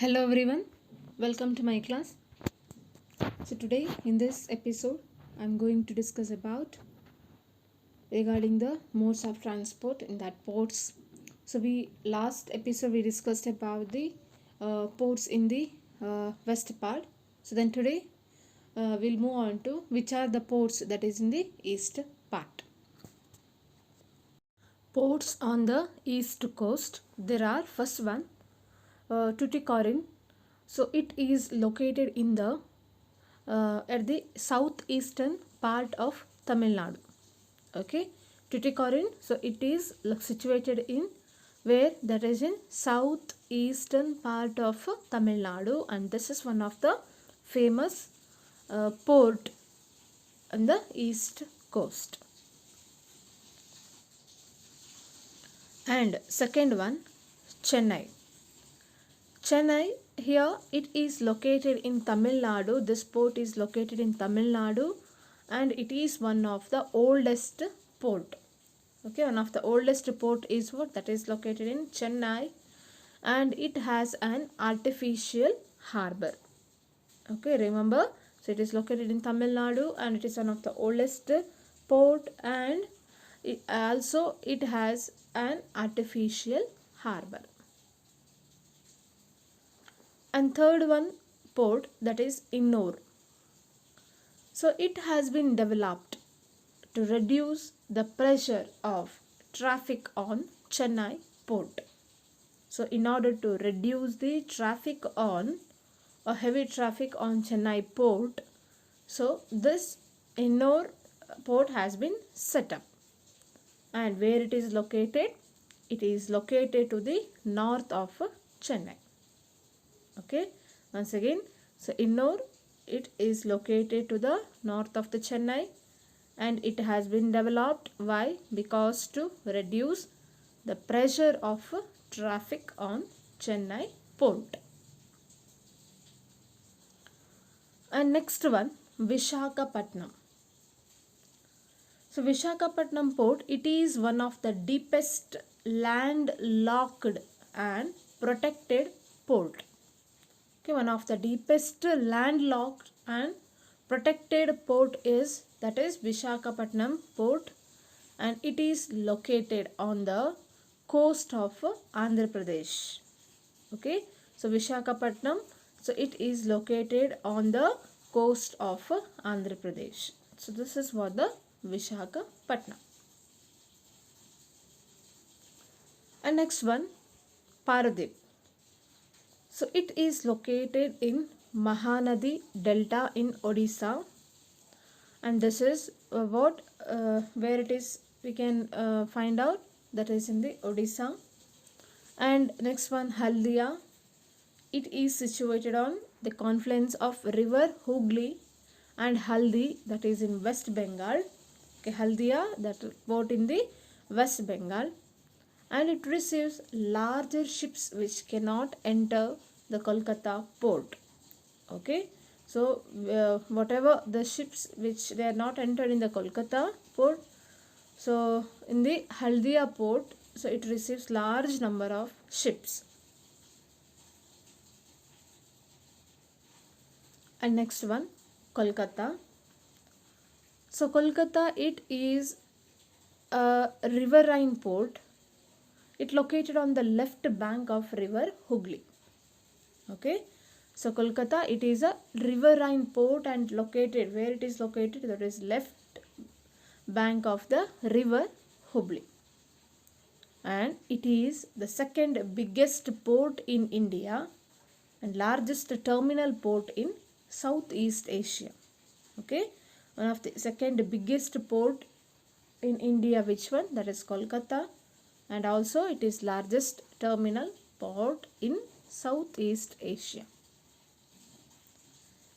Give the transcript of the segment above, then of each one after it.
Hello everyone, welcome to my class. So today in this episode I'm going to discuss about regarding the modes of transport in that ports. So last episode we discussed about the ports in the west part. So then today we'll move on to which are the ports that is in the east part. Ports on the east coast, there are first one Tuticorin. So it is located in the at the southeastern part of Tamil Nadu. Okay, Tuticorin. So it is situated in where that is in southeastern part of Tamil Nadu, and this is one of the famous port on the east coast. And second one, Chennai. Chennai, here it is located in Tamil Nadu. This port is located in Tamil Nadu and it is one of the oldest port. Okay, one of the oldest port is what? That is located in Chennai and it has an artificial harbour. Okay, remember, so it is located in Tamil Nadu and it is one of the oldest port and it has an artificial harbour. And third one port, that is Ennore. So it has been developed to reduce the pressure of traffic on Chennai port. So in order to reduce the traffic on or heavy traffic on Chennai port, so this Ennore port has been set up. And where it is located? It is located to the north of Chennai. Okay, once again, so Ennore, it is located to the north of the Chennai and it has been developed. Why? Because to reduce the pressure of traffic on Chennai port. And next one, Visakhapatnam. So Visakhapatnam port, it is one of the deepest landlocked and protected port. Okay, one of the deepest landlocked and protected port is Visakhapatnam port and it is located on the coast of Andhra Pradesh. Okay, so Visakhapatnam, so it is located on the coast of Andhra Pradesh. So this is what the Visakhapatnam. And next one, Paradip. So it is located in Mahanadi Delta in Odisha and this is where it is we can find out, that is in the Odisha. And next one, Haldia. It is situated on the confluence of river Hooghly and Haldi, that is in West Bengal. Okay, Haldia, that port in the West Bengal, and it receives larger ships which cannot enter the Kolkata port. Okay, so whatever the ships which they are not entered in the Kolkata port, so in the Haldia port, so it receives large number of ships. And next one, Kolkata. So Kolkata, it is a riverine port. It located on the left bank of river Hooghly. Okay, so Kolkata, it is a riverine port and located where it is located, that is left bank of the river Hooghly. And it is the second biggest port in India and largest terminal port in Southeast Asia. Okay, one of the second biggest port in India, which one? That is Kolkata, and also it is largest terminal port in Southeast Asia.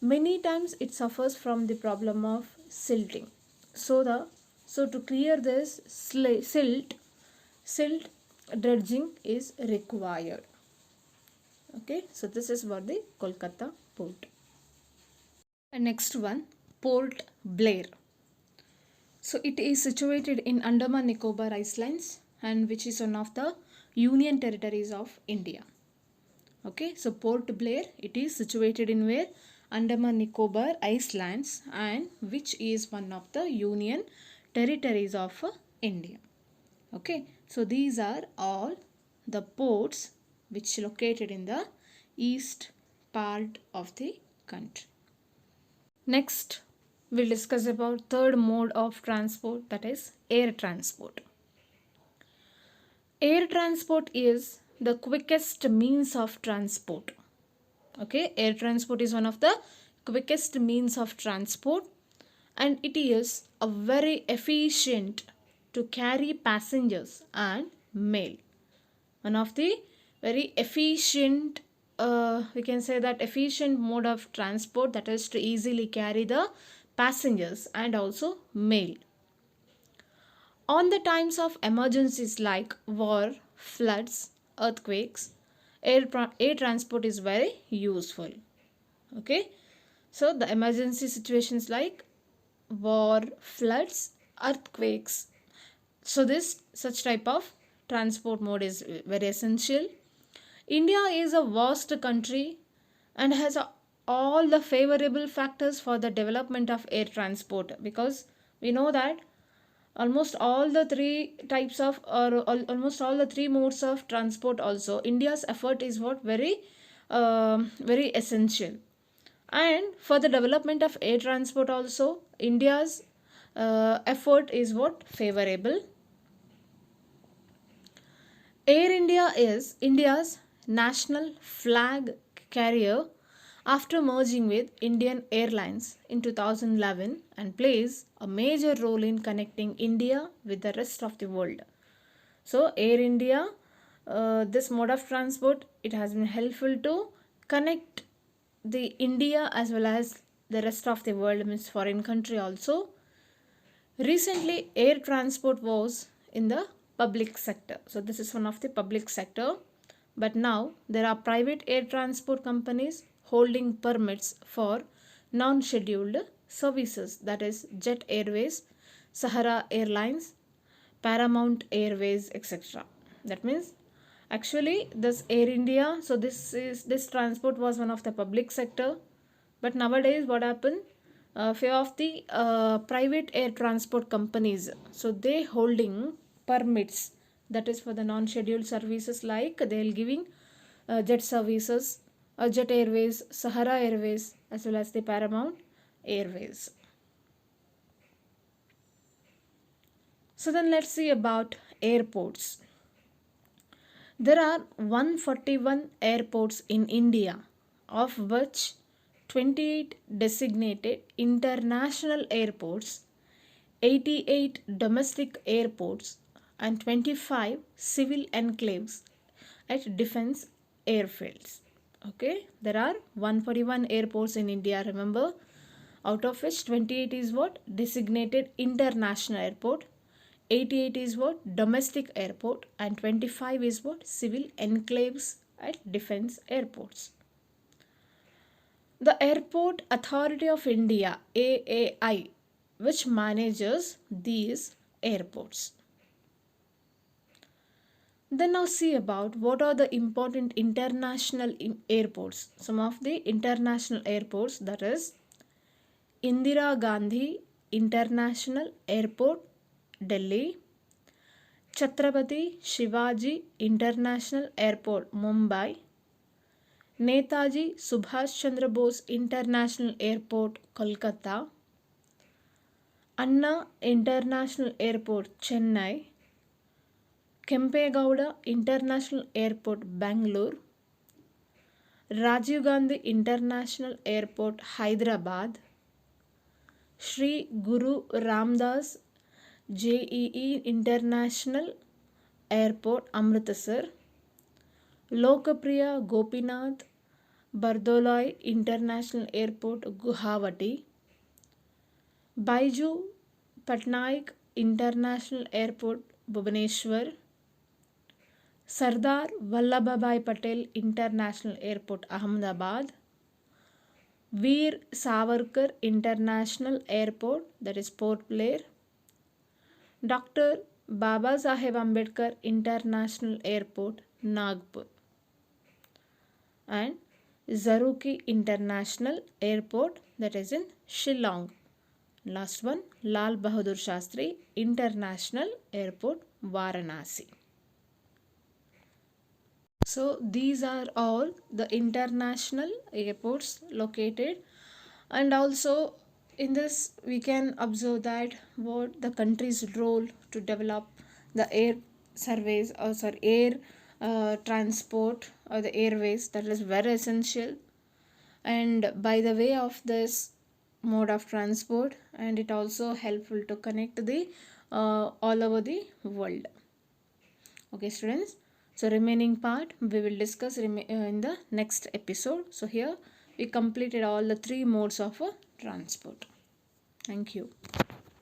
Many times it suffers from the problem of silting. So to clear this silt dredging is required. Okay, so this is what the Kolkata port. And next one, Port Blair. So it is situated in Andaman Nicobar Islands and which is one of the union territories of India. Okay, so Port Blair, it is situated in where? Andaman Nicobar Islands, and which is one of the Union territories of India. Okay, so these are all the ports which located in the east part of the country. Next, we'll discuss about third mode of transport, that is air transport. Air transport is the quickest means of transport. Okay, air transport is one of the quickest means of transport, and it is a very efficient to carry passengers and mail. One of the very efficient, we can say that efficient mode of transport, that is to easily carry the passengers and also mail. On the times of emergencies like war, floods, earthquakes, air transport is very useful. Okay, so the emergency situations like war, floods, earthquakes, so this such type of transport mode is very essential. India is a vast country and has all the favorable factors for the development of air transport, because we know that almost all the three types of, or almost all the three modes of transport also, India's effort is what very essential. And for the development of air transport also, India's effort is what favorable. Air India is India's national flag carrier after merging with Indian Airlines in 2011, and plays a major role in connecting India with the rest of the world. So, Air India, this mode of transport, it has been helpful to connect the India as well as the rest of the world, means foreign country also. Recently, air transport was in the public sector. So this is one of the public sector. But now there are private air transport companies holding permits for non-scheduled services, that is Jet Airways, Sahara Airlines, Paramount Airways, etc. That means actually this Air India, so this transport was one of the public sector, but nowadays what happened? Few of the private air transport companies, so they holding permits, that is for the non-scheduled services, like they'll giving jet services, Jet Airways, Sahara Airways, as well as the Paramount Airways. So then let's see about airports. There are 141 airports in India, of which 28 designated international airports, 88 domestic airports, and 25 civil enclaves at defense airfields. Okay, there are 141 airports in India, remember, out of which 28 is what? Designated international airport, 88 is what? Domestic airport, and 25 is what? Civil enclaves at defense airports. The Airport Authority of India, AAI, which manages these airports. Then now see about what are the important international airports. Some of the international airports, that is Indira Gandhi International Airport, Delhi, Chhatrapati Shivaji International Airport, Mumbai, Netaji Subhash Chandra Bose International Airport, Kolkata, Anna International Airport, Chennai, Kempegowda International Airport, Bangalore, Rajiv Gandhi International Airport, Hyderabad, Sri Guru Ramdas JEE International Airport, Amritsar, Lokpriya Gopinath Bardoloi International Airport, Guwahati, Baiju Patnaik International Airport, Bhubaneswar, Sardar Vallabhbhai Patel International Airport, Ahmedabad, Veer Savarkar International Airport, that is Port Blair, Dr. Baba Saheb Ambedkar International Airport, Nagpur. and Zaruki International Airport, that is in Shillong. Last one, Lal Bahadur Shastri International Airport, Varanasi. So these are all the international airports located, and also in this we can observe that what the country's role to develop the air surveys, or sorry, air transport or the airways, that is very essential. And by the way of this mode of transport, and it also helpful to connect the all over the world. Okay students, so remaining part we will discuss in the next episode. So here we completed all the three modes of transport. Thank you.